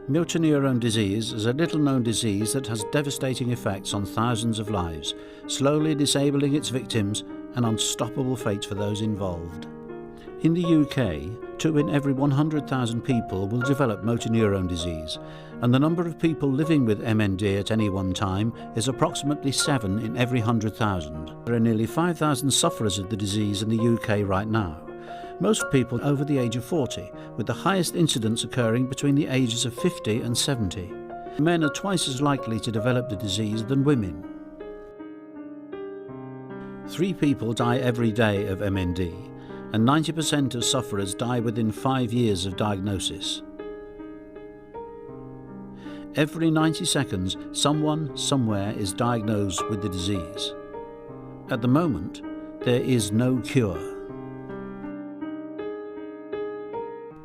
Motor neurone disease is a little-known disease that has devastating effects on thousands of lives, slowly disabling its victims and unstoppable fates for those involved. In the UK, 2 in every 100,000 people will develop motor neurone disease, and the number of people living with MND at any one time is approximately 7 in every 100,000. There are nearly 5,000 sufferers of the disease in the UK right now. Most people over the age of 40, with the highest incidence occurring between the ages of 50 and 70. Men are twice as likely to develop the disease than women. 3 people die every day of MND, and 90% of sufferers die within 5 years of diagnosis. Every 90 seconds, someone, somewhere is diagnosed with the disease. At the moment, there is no cure.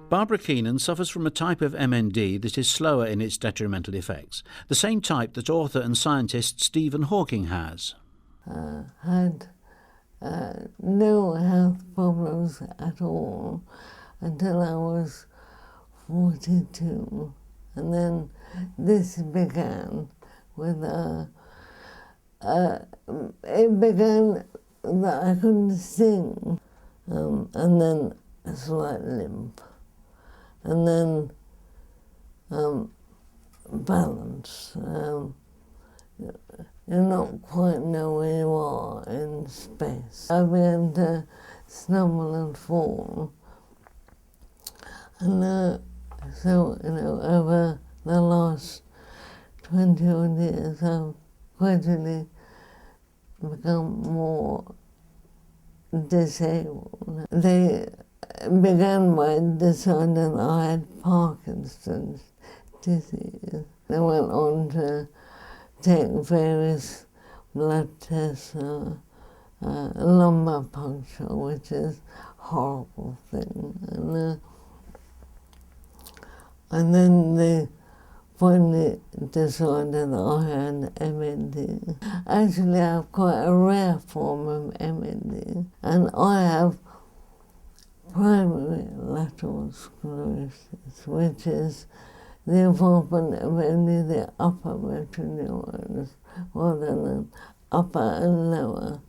Barbara Keenan suffers from a type of MND that is slower in its detrimental effects, the same type that author and scientist Stephen Hawking has. Had no health problems at all until I was 42, and then this began with it began that I couldn't sing, and then a slight limp, and then balance. You not quite know where you are in space. I began to stumble and fall. And so, over the last 20 odd years, I've gradually become more disabled. They began by deciding that I had Parkinson's disease. They went on to take various blood tests, lumbar puncture, which is a horrible thing. And then they finally decided that I had MND. Actually, I have quite a rare form of MND, and I have primary lateral sclerosis, which is the involvement of only the upper motor neurons rather than upper and lower.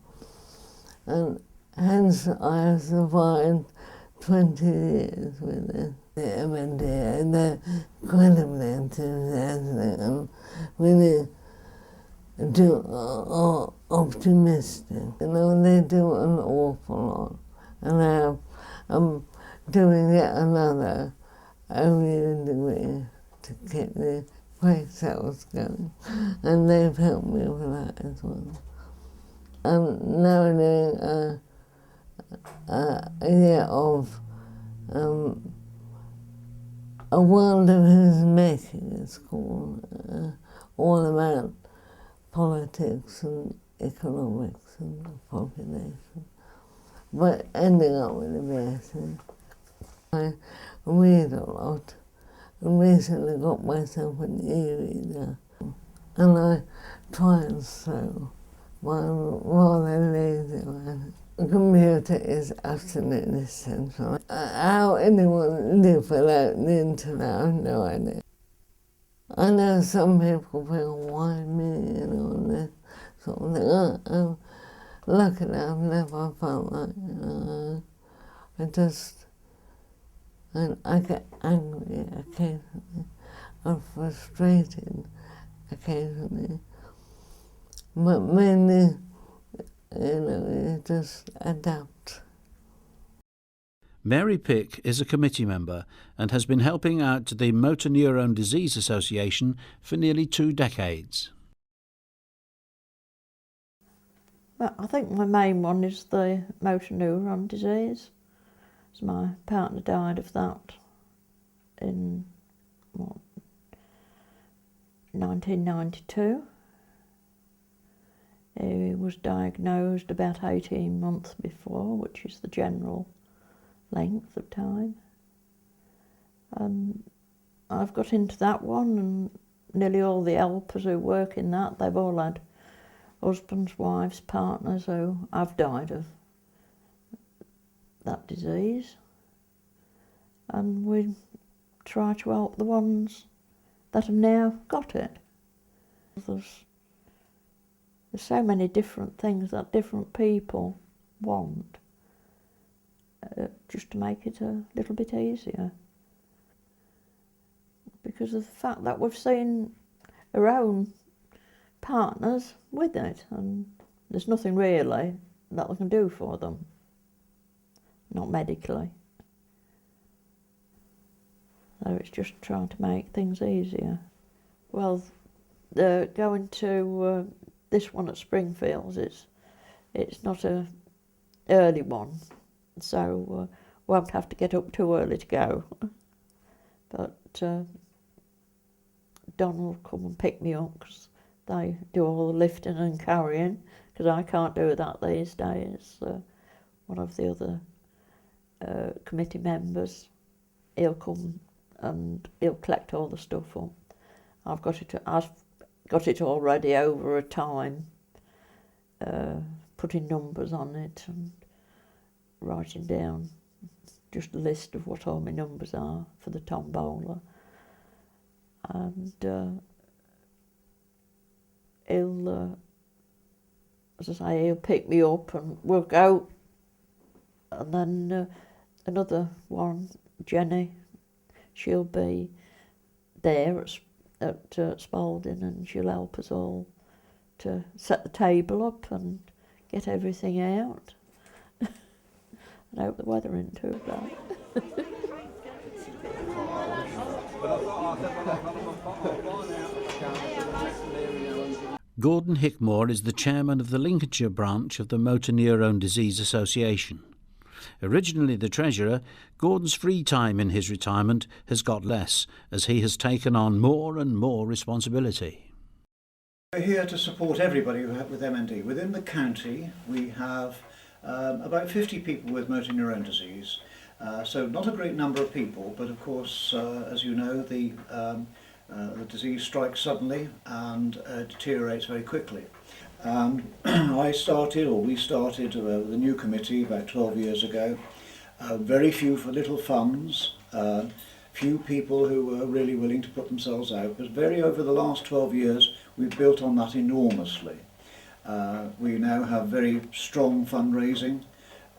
And hence I have survived 20 years with it. The MND, and they're incredibly enthusiastic and really are optimistic. They do an awful lot. And I'm doing yet another OU degree to keep the brain cells going, and they've helped me with that as well. I'm now doing a year of a world of his making, it's called, all about politics and economics and the population, but ending up with a BSc. I read a lot. I recently got myself an e-reader, and I try and sew, but I'm rather lazy about it. The computer is absolutely essential. How anyone live without the internet, I have no idea. I know some people feel, why me, and this sort of thing. I'm lucky that I've never felt like, I get angry occasionally, I'm frustrated occasionally, but mainly, you just adapt. Mary Pick is a committee member and has been helping out the Motor Neurone Disease Association for nearly 2 decades. Well, I think my main one is the motor neuron disease. So my partner died of that in 1992. He was diagnosed about 18 months before, which is the general length of time. And I've got into that one, and nearly all the helpers who work in that, they've all had husbands, wives, partners who have died of that disease. And we try to help the ones that have now got it. There's so many different things that different people want, just to make it a little bit easier. Because of the fact that we've seen our own partners with it, and there's nothing really that we can do for them, not medically. So it's just trying to make things easier. Well, going to this one at Springfields, it's not a early one, so won't have to get up too early to go. But Don will come and pick me up, because they do all the lifting and carrying, because I can't do that these days. One of the other committee members, he'll come and he'll collect all the stuff up. I've got it already over a time, putting numbers on it and writing down just a list of what all my numbers are for the tombola. And he'll, as I say, he'll pick me up and we'll go. And then another one, Jenny, she'll be there at Spalding, and she'll help us all to set the table up and get everything out. I hope the weather isn't too bad. Gordon Hickmore is the chairman of the Lincolnshire branch of the Motor Neurone Disease Association. Originally the treasurer, Gordon's free time in his retirement has got less as he has taken on more and more responsibility. We're here to support everybody with MND. Within the county we have about 50 people with motor neurone disease. So not a great number of people, but of course, as you know, the disease strikes suddenly and deteriorates very quickly. We started with a new committee about 12 years ago. Very few for little funds, few people who were really willing to put themselves out, but over the last 12 years we've built on that enormously. We now have very strong fundraising,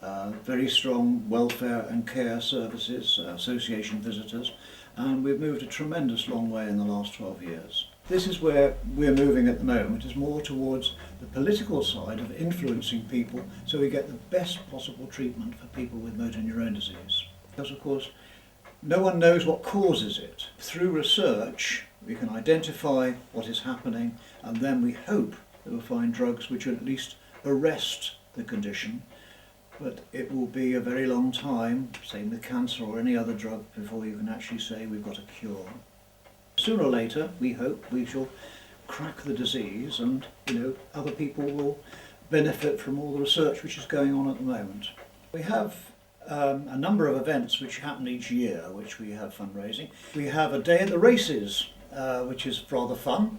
very strong welfare and care services, association visitors, and we've moved a tremendous long way in the last 12 years. This is where we're moving at the moment, is more towards the political side of influencing people so we get the best possible treatment for people with motor neurone disease. Because of course, no one knows what causes it. Through research, we can identify what is happening, and then we hope that we'll find drugs which will at least arrest the condition. But it will be a very long time, same with cancer or any other drug, before you can actually say we've got a cure. Sooner or later, we hope we shall crack the disease, and other people will benefit from all the research which is going on at the moment. We have a number of events which happen each year, which we have fundraising. We have a day at the races, which is rather fun.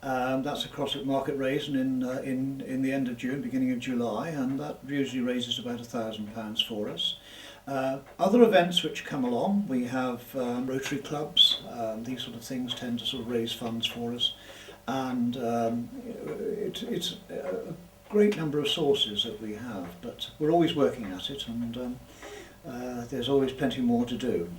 That's across at Market Raisin in the end of June, beginning of July, and that usually raises about £1,000 for us. Other events which come along, we have Rotary clubs. These sort of things tend to sort of raise funds for us, and it's a great number of sources that we have, but we're always working at it, and there's always plenty more to do.